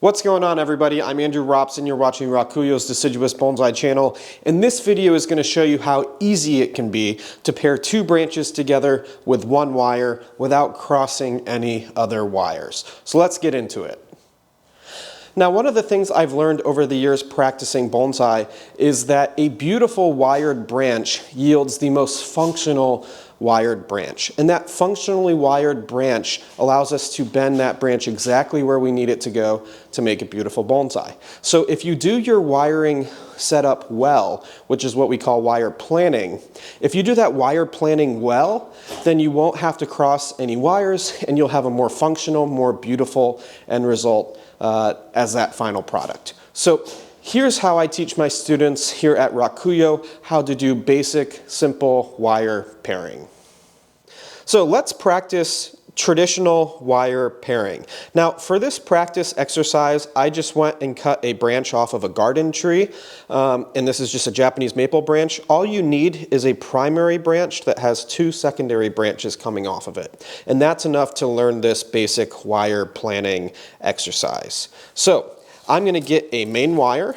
What's going on, everybody? I'm Andrew Robson. You're watching RAKUYO's Deciduous Bonsai channel, and this video is going to show you how easy it can be to pair two branches together with one wire without crossing any other wires. So let's get into it. Now, one of the things I've learned over the years practicing bonsai is that a beautiful wired branch yields the most functional wired branch. And that functionally wired branch allows us to bend that branch exactly where we need it to go to make a beautiful bonsai. So if you do your wiring setup well, which is what we call wire planning, if you do that wire planning well, then you won't have to cross any wires and you'll have a more functional, more beautiful end result as that final product. So here's how I teach my students here at RAKUYO how to do basic, simple wire pairing. So let's practice traditional wire pairing. Now, for this practice exercise, I just went and cut a branch off of a garden tree, and this is just a Japanese maple branch. All you need is a primary branch that has two secondary branches coming off of it, and that's enough to learn this basic wire planning exercise. So I'm going to get a main wire.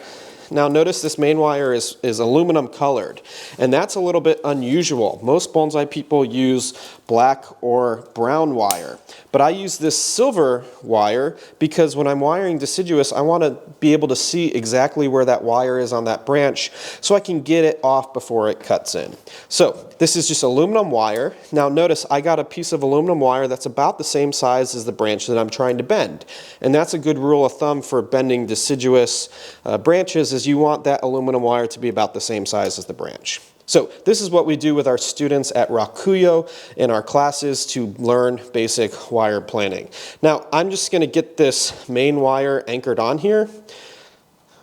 Now notice this main wire is aluminum colored, and that's a little bit unusual. Most bonsai people use black or brown wire, but I use this silver wire because when I'm wiring deciduous, I want to be able to see exactly where that wire is on that branch so I can get it off before it cuts in. So this is just aluminum wire. Now notice I got a piece of aluminum wire that's about the same size as the branch that I'm trying to bend, and that's a good rule of thumb for bending deciduous branches is you want that aluminum wire to be about the same size as the branch. So this is what we do with our students at RAKUYO in our classes to learn basic wire planning. Now I'm just going to get this main wire anchored on here.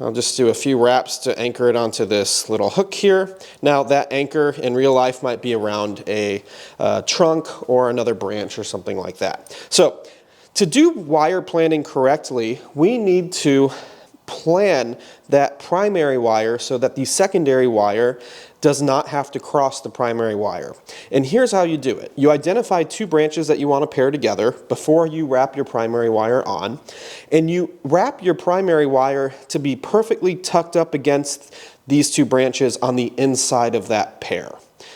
I'll just do a few wraps to anchor it onto this little hook here. Now that anchor in real life might be around a trunk or another branch or something like that. So to do wire planning correctly, we need to plan that primary wire so that the secondary wire does not have to cross the primary wire. And here's how you do it. You identify two branches that you want to pair together before you wrap your primary wire on, and you wrap your primary wire to be perfectly tucked up against these two branches on the inside of that pair.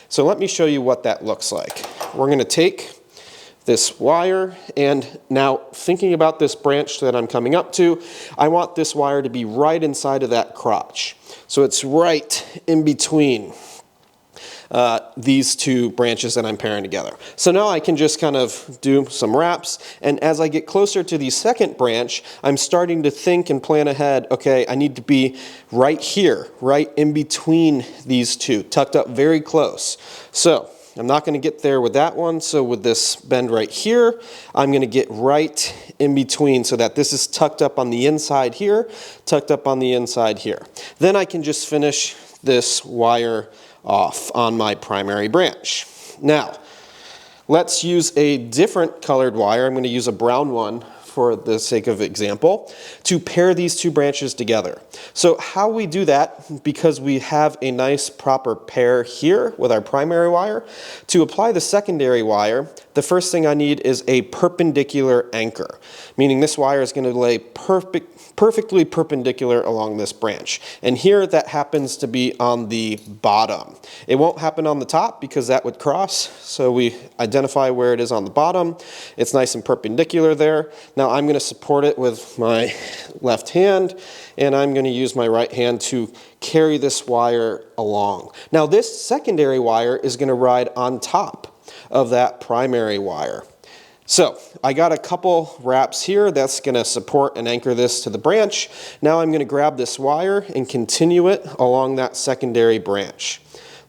So let me show you what that looks like. We're going to take this wire, and now thinking about this branch that I'm coming up to, I want this wire to be right inside of that crotch. So it's right in between these two branches that I'm pairing together. So now I can just kind of do some wraps, and as I get closer to the second branch, I'm starting to think and plan ahead, okay, I need to be right here, right in between these two, tucked up very close. So I'm not going to get there with that one, so with this bend right here, I'm going to get right in between so that this is tucked up on the inside here, tucked up on the inside here. Then I can just finish this wire off on my primary branch. Now, let's use a different colored wire. I'm going to use a brown one for the sake of example, to pair these two branches together. So how we do that, because we have a nice proper pair here with our primary wire, to apply the secondary wire, the first thing I need is a perpendicular anchor, meaning this wire is going to lay perfectly perpendicular along this branch. And here that happens to be on the bottom. It won't happen on the top because that would cross, so we identify where it is on the bottom. It's nice and perpendicular there. Now I'm going to support it with my left hand, and I'm going to use my right hand to carry this wire along. Now this secondary wire is going to ride on top of that primary wire. So I got a couple wraps here that's going to support and anchor this to the branch. Now I'm going to grab this wire and continue it along that secondary branch.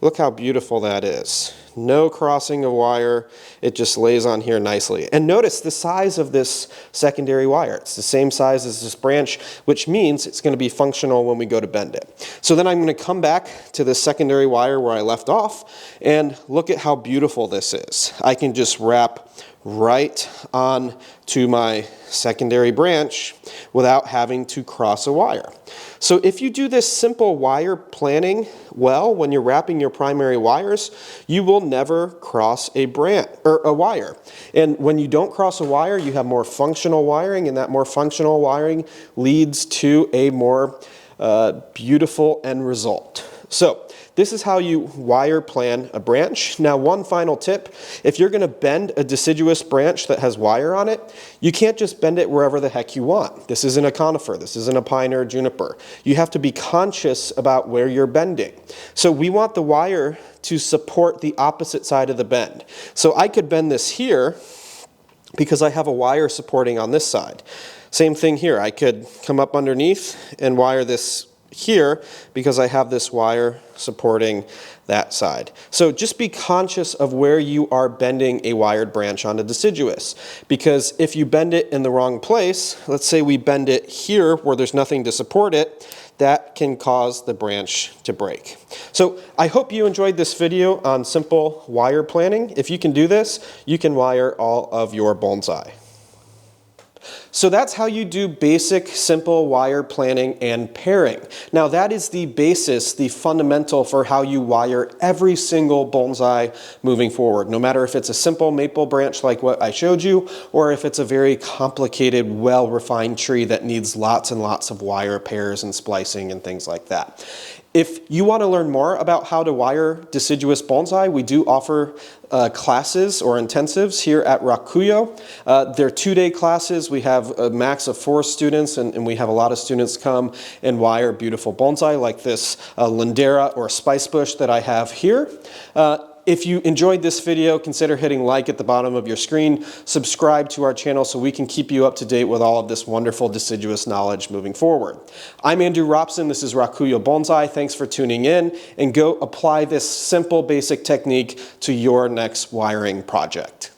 Look how beautiful that is. No crossing of wire, it just lays on here nicely. And notice the size of this secondary wire. It's the same size as this branch, which means it's going to be functional when we go to bend it. So then I'm going to come back to the secondary wire where I left off, and look at how beautiful this is. I can just wrap right on to my secondary branch without having to cross a wire. So if you do this simple wire planning well when you're wrapping your primary wires, you will never cross a branch or a wire. And when you don't cross a wire, you have more functional wiring, and that more functional wiring leads to a more beautiful end result. So this is how you wire plan a branch. Now, one final tip: if you're going to bend a deciduous branch that has wire on it, you can't just bend it wherever the heck you want. This isn't a conifer, this isn't a pine or a juniper. You have to be conscious about where you're bending. So we want the wire to support the opposite side of the bend. So I could bend this here because I have a wire supporting on this side. Same thing here. I could come up underneath and wire this here because I have this wire supporting that side. So just be conscious of where you are bending a wired branch on a deciduous, because if you bend it in the wrong place, let's say we bend it here where there's nothing to support it, that can cause the branch to break. So I hope you enjoyed this video on simple wire planning. If you can do this, you can wire all of your bonsai. So that's how you do basic, simple wire planning and pairing. Now that is the basis, the fundamental for how you wire every single bonsai moving forward. No matter if it's a simple maple branch like what I showed you, or if it's a very complicated, well-refined tree that needs lots and lots of wire pairs and splicing and things like that. If you want to learn more about how to wire deciduous bonsai, we do offer classes or intensives here at RAKUYO. They're 2-day classes. We have a max of 4 students, and we have a lot of students come and wire beautiful bonsai like this lindera or spice bush that I have here. If you enjoyed this video, consider hitting like at the bottom of your screen. Subscribe to our channel so we can keep you up to date with all of this wonderful deciduous knowledge moving forward. I'm Andrew Robson. This is RAKUYO Bonsai. Thanks for tuning in, and go apply this simple basic technique to your next wiring project.